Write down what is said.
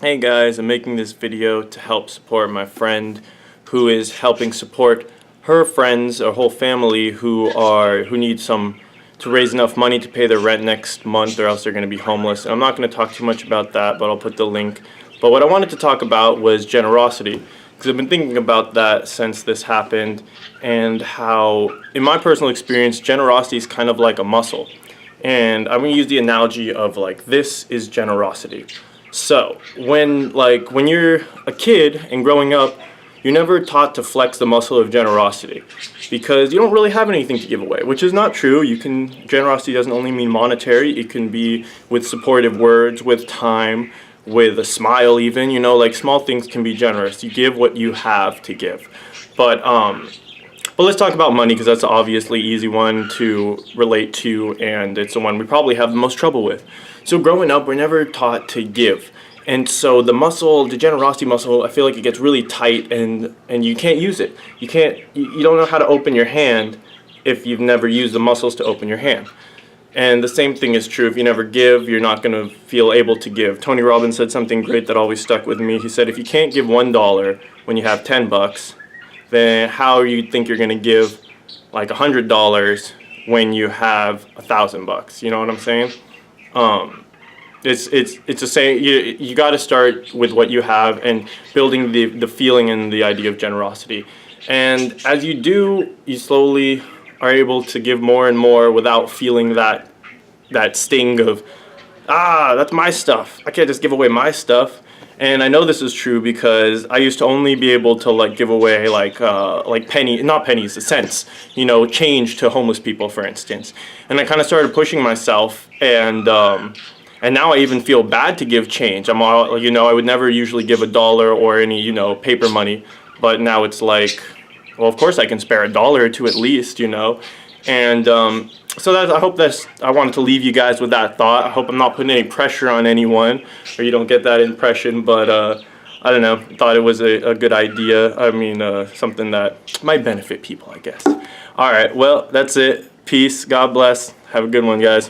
Hey guys, I'm making this video to help support my friend who is helping support her friends, a whole family who need to raise enough money to pay their rent next month, or else they're going to be homeless. And I'm not going to talk too much about that, but I'll put the link. But what I wanted to talk about was generosity, because I've been thinking about that since this happened, and how, in my personal experience, generosity is kind of like a muscle. And I'm going to use the analogy of, like, this is generosity. So, when you're a kid and growing up, you're never taught to flex the muscle of generosity because you don't really have anything to give away, which is not true. Generosity doesn't only mean monetary. It can be with supportive words, with time, with a smile even, like small things can be generous. You give what you have to give. But let's talk about money, because that's an obviously easy one to relate to, and it's the one we probably have the most trouble with. So growing up, we're never taught to give. And so the generosity muscle, I feel like it gets really tight, and you can't use it. You don't know how to open your hand if you've never used the muscles to open your hand. And the same thing is true if you never give, you're not going to feel able to give. Tony Robbins said something great that always stuck with me. He said, if you can't give $1 when you have $10, then how you think you're going to give like $100 when you have $1,000? You know what I'm saying? It's the same. You got to start with what you have and building the feeling and the idea of generosity. And as you do, you slowly are able to give more and more without feeling that sting of, that's my stuff. I can't just give away my stuff. And I know this is true because I used to only be able to give away cents, change to homeless people, for instance. And I kind of started pushing myself, and now I even feel bad to give change. I would never usually give $1 or any, paper money, but now it's like, well, of course I can spare $1 or $2 at least, And so I wanted to leave you guys with that thought. I hope I'm not putting any pressure on anyone, or you don't get that impression, but I don't know, thought it was a good idea. Something that might benefit people, I guess. Alright, well, that's it. Peace, God bless. Have a good one, guys.